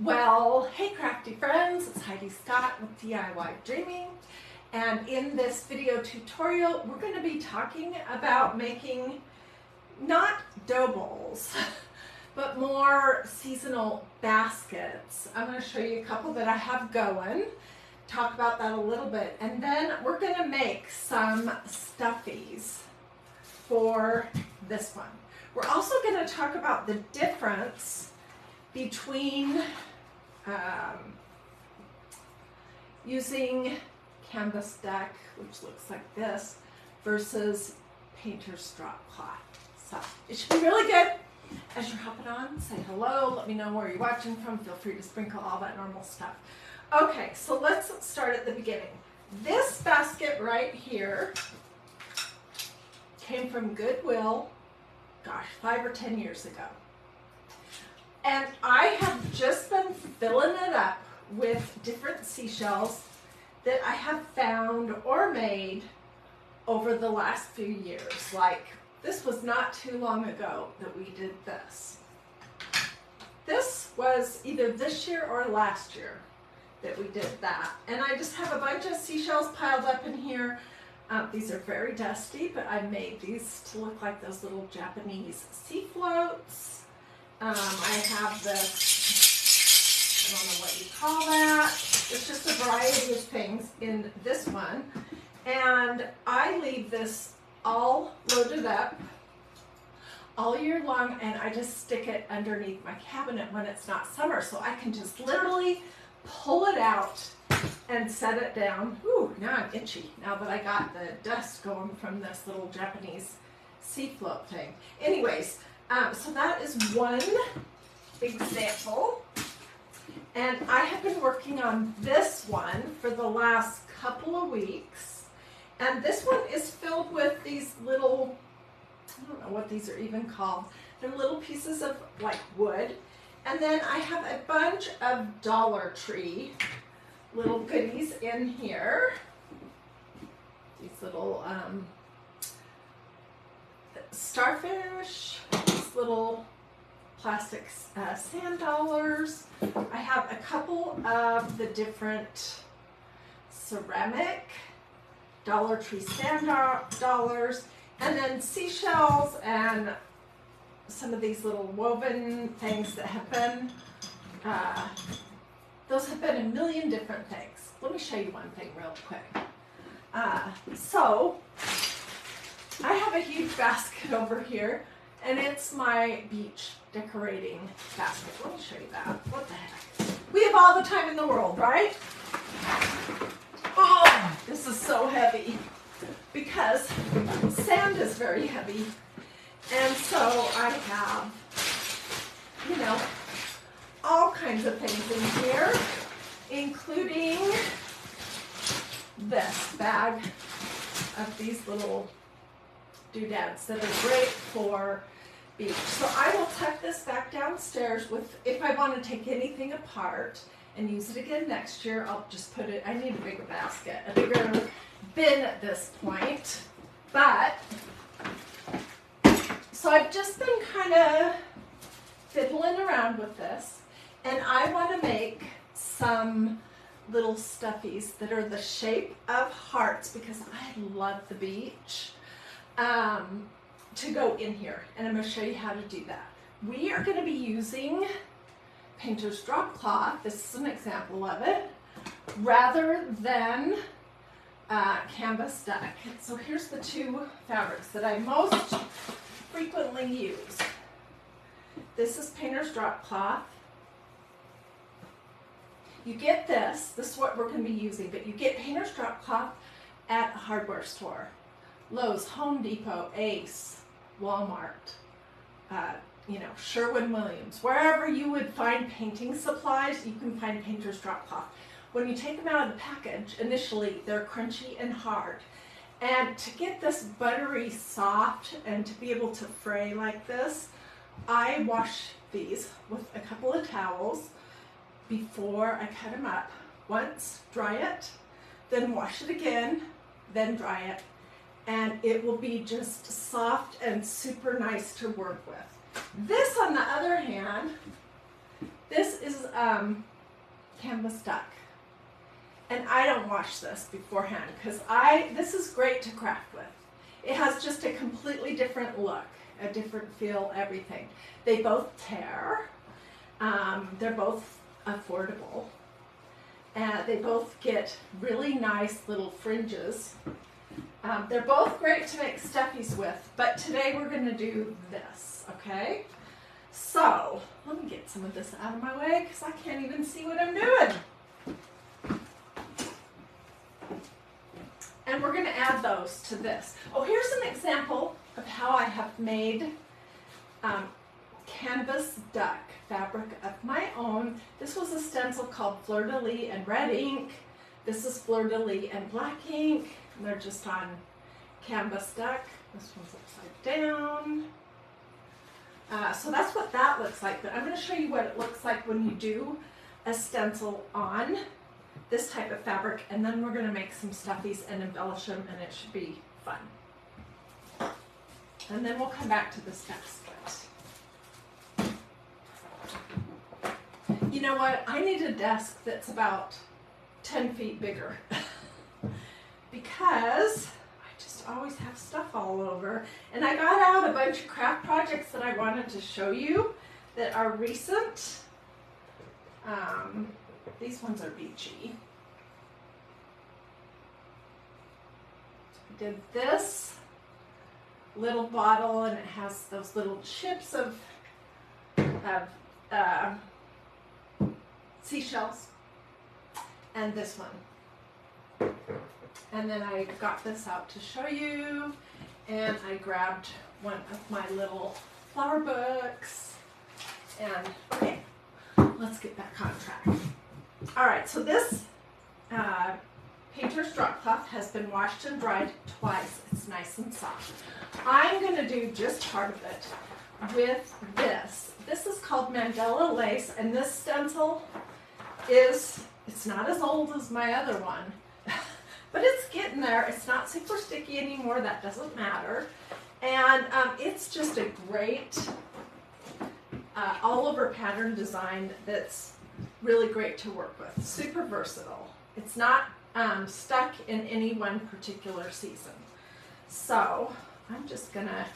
Well, hey crafty friends, it's Hiedi Scott with DiyDreaming, and in this video tutorial we're going to be talking about making not dough bowls but more seasonal baskets. I'm going to show you a couple that I have going, talk about that a little bit, and then we're going to make some stuffies for this one. We're also going to talk about the difference between using canvas deck, which looks like this, versus painter's drop cloth. So it should be really good. As you're hopping on, say hello, let me know where you're watching from, feel free to sprinkle all that normal stuff. Okay, so let's start at the beginning. This basket right here came from Goodwill, gosh, 5 or 10 years ago. And I have just been filling it up with different seashells that I have found or made over the last few years. Like, this was not too long ago that we did this. This was either this year or last year that we did that. And I just have a bunch of seashells piled up in here. These are very dusty, but I made these to look like those little Japanese sea floats. I have this, I don't know what you call that. There's just a variety of things in this one. And I leave this all loaded up all year long, and I just stick it underneath my cabinet when it's not summer. So I can just literally pull it out and set it down. Ooh, now I'm itchy now that I got the dust going from this little Japanese sea float thing. Anyways, so that is one example, and I have been working on this one for the last couple of weeks, and this one is filled with these little, I don't know what these are even called, they're little pieces of like wood, and then I have a bunch of Dollar Tree little goodies in here, these little starfish, these little plastic sand dollars. I have a couple of the different ceramic Dollar Tree sand dollars, and then seashells and some of these little woven things that have been, those have been a million different things. Let me show you one thing real quick. So I have a huge basket over here, and it's my beach decorating basket. Let me show you that. What the heck? We have all the time in the world, right? Oh, this is so heavy because sand is very heavy. And so I have, you know, all kinds of things in here, including this bag of these little doodads that are great for beach. So I will tuck this back downstairs with, if I want to take anything apart and use it again next year, I'll just put it, I need a bigger basket, a bigger bin at this point. But, so I've just been kind of fiddling around with this, and I want to make some little stuffies that are the shape of hearts because I love the beach. To go in here, and I'm going to show you how to do that. We are going to be using painter's drop cloth, this is an example of it, rather than canvas deck. So here's the two fabrics that I most frequently use. This is painter's drop cloth. You get this is what we're going to be using, but you get painter's drop cloth at a hardware store. Lowe's, Home Depot, Ace, Walmart, you know, Sherwin-Williams. Wherever you would find painting supplies, you can find painter's drop cloth. When you take them out of the package, initially they're crunchy and hard. And to get this buttery soft and to be able to fray like this, I wash these with a couple of towels before I cut them up. Once, dry it, then wash it again, then dry it. And it will be just soft and super nice to work with. This, on the other hand, this is canvas duck. And I don't wash this beforehand because this is great to craft with. It has just a completely different look, a different feel, everything. They both tear. They're both affordable. And they both get really nice little fringes. They're both great to make stuffies with, but today we're going to do this, okay? So, let me get some of this out of my way because I can't even see what I'm doing. And we're going to add those to this. Oh, here's an example of how I have made canvas duck fabric of my own. This was a stencil called Fleur de Lis and red ink. This is Fleur de Lis and black ink. And they're just on canvas duck. This one's upside down. So that's what that looks like. But I'm going to show you what it looks like when you do a stencil on this type of fabric, and then we're going to make some stuffies and embellish them, and it should be fun. And then we'll come back to this basket. You know what? I need a desk that's about 10 feet bigger because I just always have stuff all over. And I got out a bunch of craft projects that I wanted to show you that are recent. These ones are beachy. I did this little bottle, and it has those little chips of seashells, and this one. And then I got this out to show you, and I grabbed one of my little flower books, and okay, let's get back on track. All right, so this painter's drop cloth has been washed and dried twice. It's nice and soft. I'm going to do just part of it with this. This is called Mandala lace, and this stencil it's not as old as my other one, but it's getting there. It's not super sticky anymore. That doesn't matter. And it's just a great all-over pattern design that's really great to work with. Super versatile. It's not stuck in any one particular season. So I'm just gonna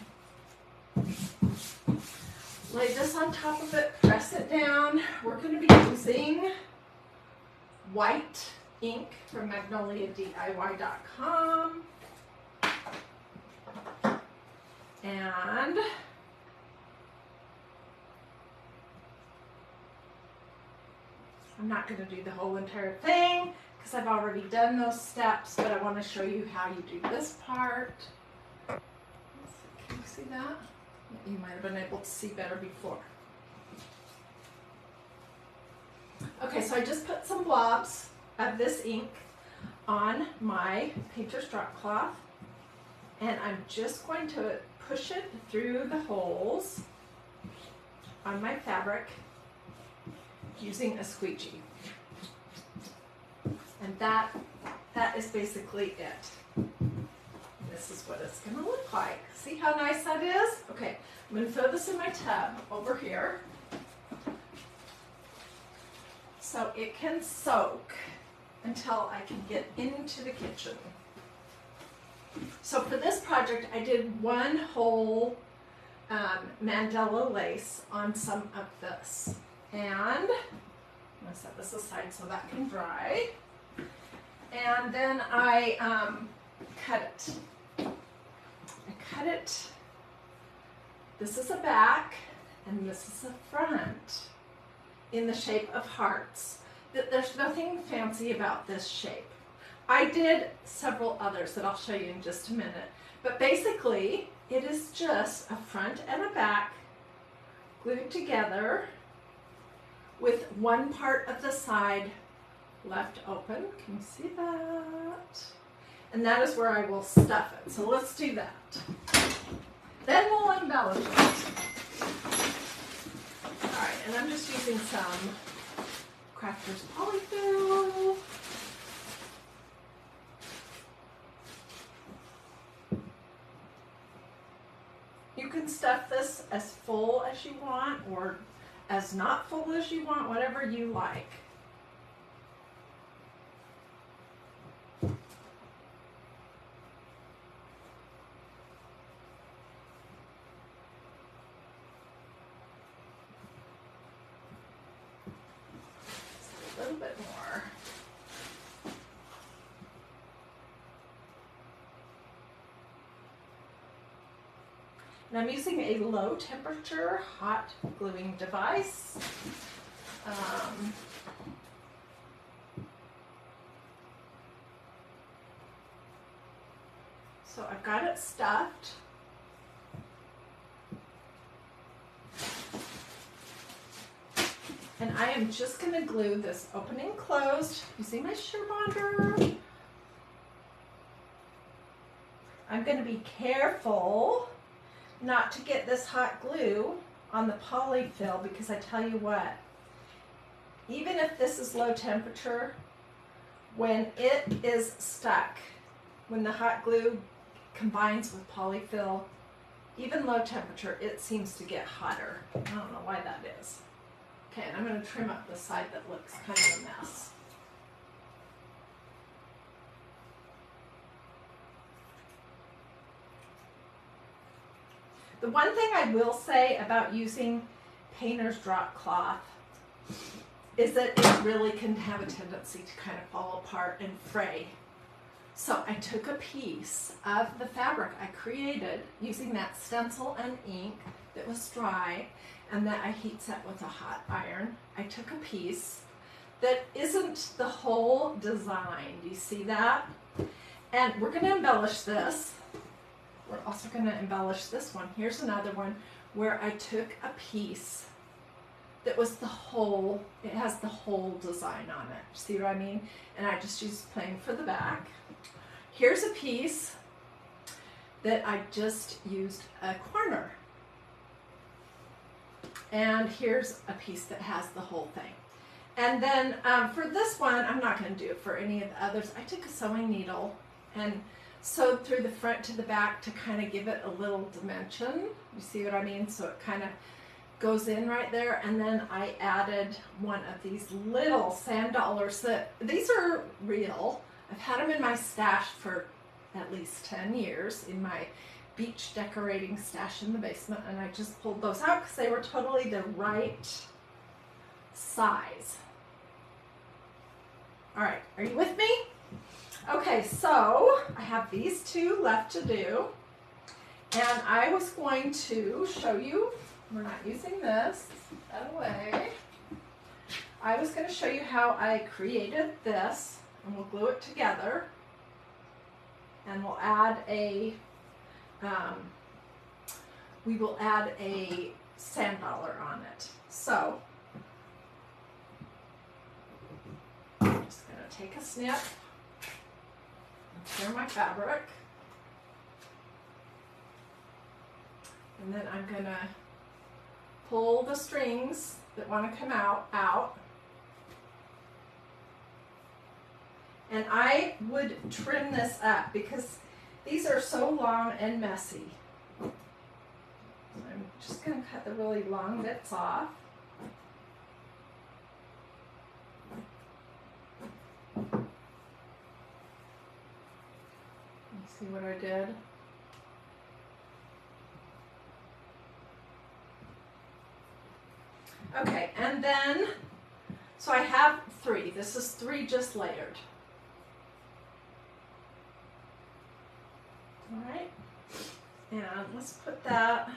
lay this on top of it, press it down. We're gonna be using white ink from MagnoliaDIY.com. And I'm not going to do the whole entire thing because I've already done those steps, but I want to show you how you do this part. Can you see that? You might have been able to see better before. Okay, so I just put some blobs of this ink on my painter's drop cloth, and I'm just going to push it through the holes on my fabric using a squeegee. And that is basically it. This is what it's going to look like. See how nice that is? Okay, I'm going to throw this in my tub over here so it can soak until I can get into the kitchen. So for this project, I did one whole mandala lace on some of this. And I'm going to set this aside so that can dry. And then I cut it. I cut it. This is a back, and this is a front in the shape of hearts. There's nothing fancy about this shape. I did several others that I'll show you in just a minute. But basically, it is just a front and a back glued together with one part of the side left open. Can you see that? And that is where I will stuff it. So let's do that. Then we'll embellish it. All right, and I'm just using some Crafter's polyfill. You can stuff this as full as you want or as not full as you want, whatever you like. Just a little bit more. And I'm using a low temperature hot gluing device. So I've got it stuffed. And I am just going to glue this opening closed using my shear bonder. I'm going to be careful not to get this hot glue on the polyfill, because I tell you what, even if this is low temperature, when it is stuck, when the hot glue combines with polyfill, even low temperature, it seems to get hotter. I don't know why that is. Okay, and I'm going to trim up the side that looks kind of a mess. The one thing I will say about using painter's drop cloth is that it really can have a tendency to kind of fall apart and fray. So I took a piece of the fabric I created using that stencil and ink that was dry and that I heat set with a hot iron. I took a piece that isn't the whole design. Do you see that? And we're going to embellish this. We're also going to embellish this one. Here's another one where I took a piece that was the whole, it has the whole design on it. See what I mean? And I just used plain for the back. Here's a piece that I just used a corner. And here's a piece that has the whole thing. And then for this one, I'm not going to do it for any of the others. I took a sewing needle and sewed through the front to the back to kind of give it a little dimension. You see what I mean? So it kind of goes in right there. And then I added one of these little sand dollars that, these are real. I've had them in my stash for at least 10 years in my beach decorating stash in the basement, and I just pulled those out because they were totally the right size. All right, are you with me? Okay, so I have these two left to do, and I was going to show you, we're not using this, that away. I was going to show you how I created this, and we'll glue it together, and we'll add a we will add a sand dollar on it. So I'm just going to take a snip and tear my fabric, and then I'm going to pull the strings that want to come out. And I would trim this up because these are so long and messy. I'm just going to cut the really long bits off. See what I did? Okay, and then, so I have 3. This is 3 just layered. All right, and let's put that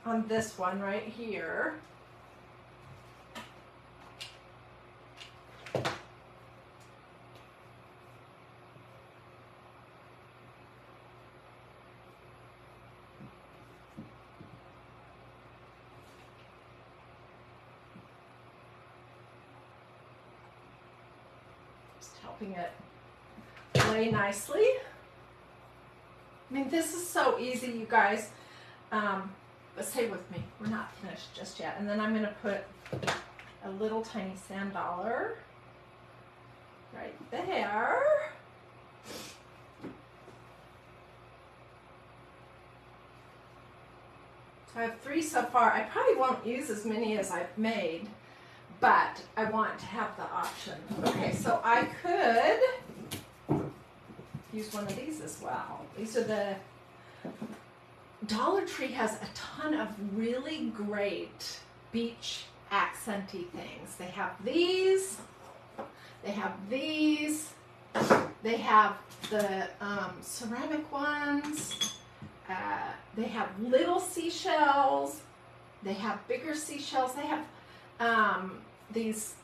on this one right here. Just helping it lay nicely. I mean, this is so easy, you guys, but stay with me. We're not finished just yet. And then I'm going to put a little tiny sand dollar right there. I have 3 so far. I probably won't use as many as I've made, but I want to have the option. Okay, so I could use one of these as well. These are the Dollar Tree has a ton of really great beach accenty things. They have these, they have these, they have the ceramic ones, they have little seashells, they have bigger seashells, they have these.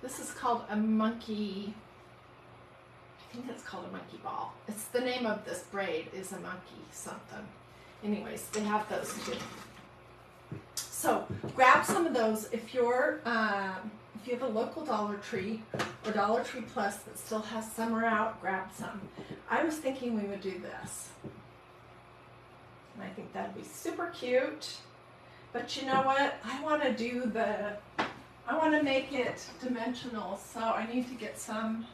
This is called a monkey, I think it's called a monkey ball. It's the name of this braid is a monkey something. Anyways, they have those too. So grab some of those if you're if you have a local Dollar Tree or Dollar Tree Plus that still has summer out, grab some. I was thinking we would do this. And I think that'd be super cute. But you know what? I want to make it dimensional, so I need to get some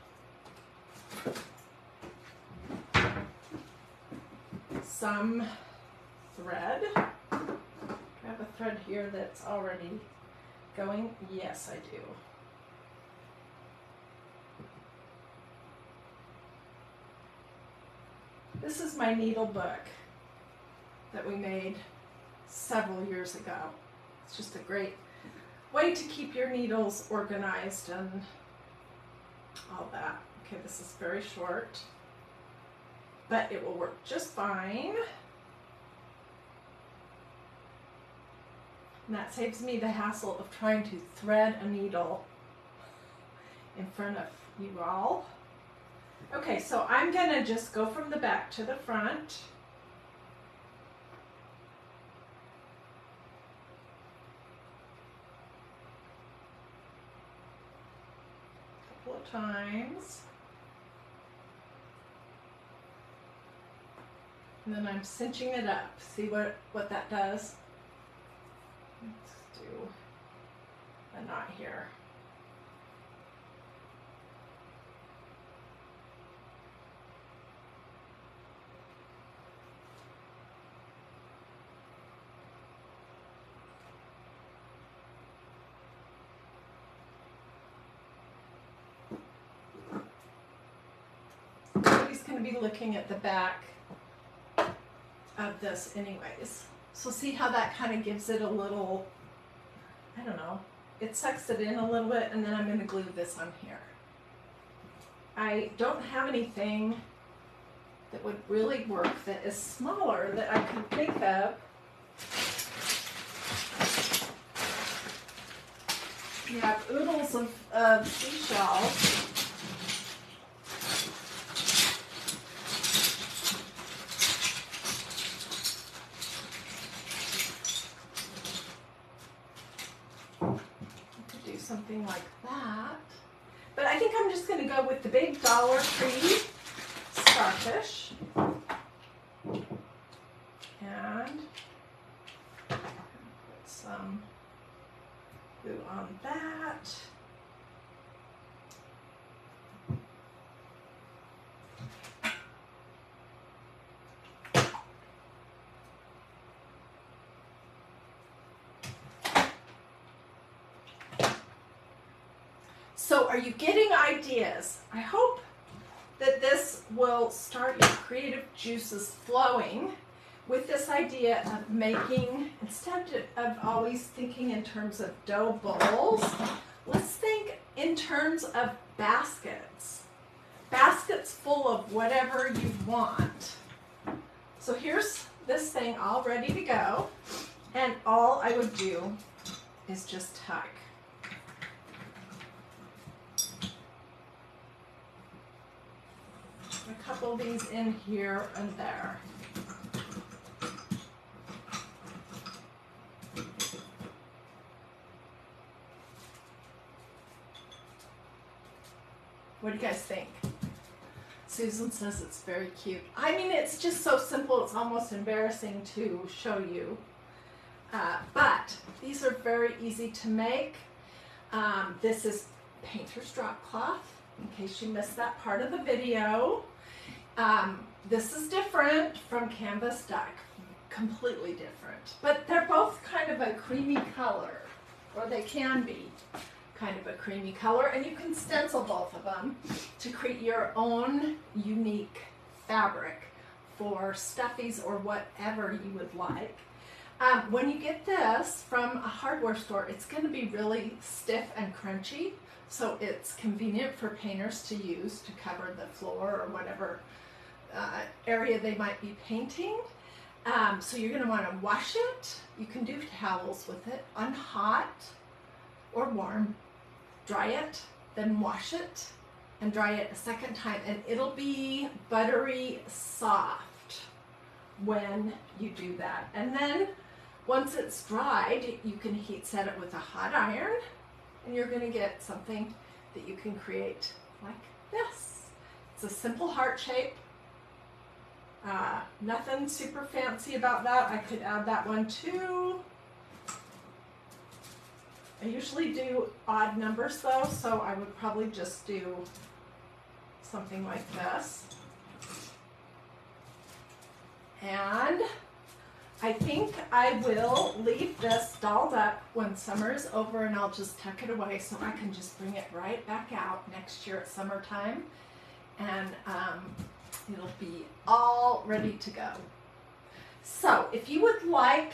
thread. Do I have a thread here that's already going? Yes, I do. This is my needle book that we made several years ago. It's just a great way to keep your needles organized and all that. Okay, this is very short, but it will work just fine. And that saves me the hassle of trying to thread a needle in front of you all. Okay, so I'm gonna just go from the back to the front. A couple of times. And then I'm cinching it up. See what that does? Let's do a knot here. Somebody's going to be looking at the back of this anyways. So see how that kind of gives it a little, I don't know, it sucks it in a little bit, and then I'm going to glue this on here. I don't have anything that would really work that is smaller that I can think of. You have oodles of seashells. Something like that. But I think I'm just going to go with the big Dollar Tree starfish. And put some glue on that. So are you getting ideas? I hope that this will start your creative juices flowing with this idea of making, instead of always thinking in terms of dough bowls, let's think in terms of baskets. Baskets full of whatever you want. So here's this thing all ready to go, and all I would do is just tuck. A couple of these in here and there. What do you guys think? Susan says it's very cute. I mean, it's just so simple, it's almost embarrassing to show you. But these are very easy to make. This is painter's drop cloth, in case you missed that part of the video. this is different from canvas duck, completely different. But they're both kind of a creamy color, or they can be kind of a creamy color, and you can stencil both of them to create your own unique fabric for stuffies or whatever you would like. When you get this from a hardware store, it's going to be really stiff and crunchy, so it's convenient for painters to use to cover the floor or whatever area they might be painting. So you're going to want to wash it. You can do towels with it on hot or warm. Dry it, then wash it, and dry it a second time, and it'll be buttery soft when you do that. And then once it's dried, you can heat set it with a hot iron, and you're going to get something that you can create like this. It's a simple heart shape. Nothing super fancy about that. I could add that one too. I usually do odd numbers though, so I would probably just do something like this. And I think I will leave this dolled up when summer is over, and I'll just tuck it away so I can just bring it right back out next year at summertime, and it'll be all ready to go. So if you would like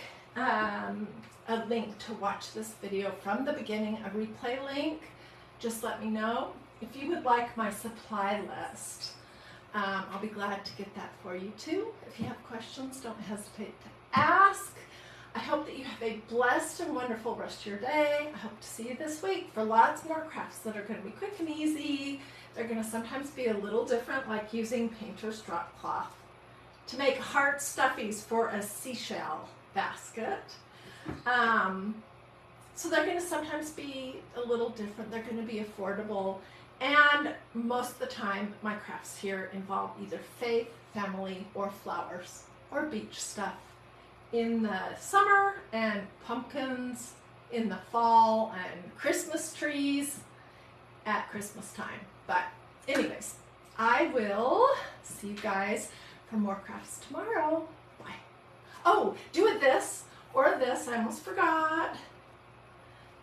a link to watch this video from the beginning, a replay link, just let me know. If you would like my supply list, I'll be glad to get that for you too. If you have questions, don't hesitate to ask. I hope that you have a blessed and wonderful rest of your day. I hope to see you this week for lots more crafts that are going to be quick and easy. They're going to sometimes be a little different, like using painter's drop cloth to make heart stuffies for a seashell basket. So they're going to sometimes be a little different. They're going to be affordable, and most of the time my crafts here involve either faith, family, or flowers, or beach stuff in the summer, and pumpkins in the fall, and Christmas trees at Christmas time. But anyways, I will see you guys for more crafts tomorrow. Bye. Oh, do it this or this, I almost forgot.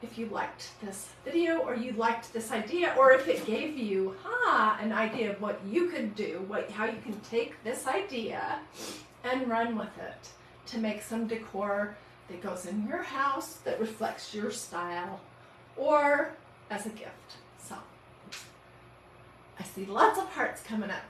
If you liked this video, or you liked this idea, or if it gave you an idea of what you could do, how you can take this idea and run with it to make some decor that goes in your house that reflects your style, or as a gift. So I see lots of hearts coming up.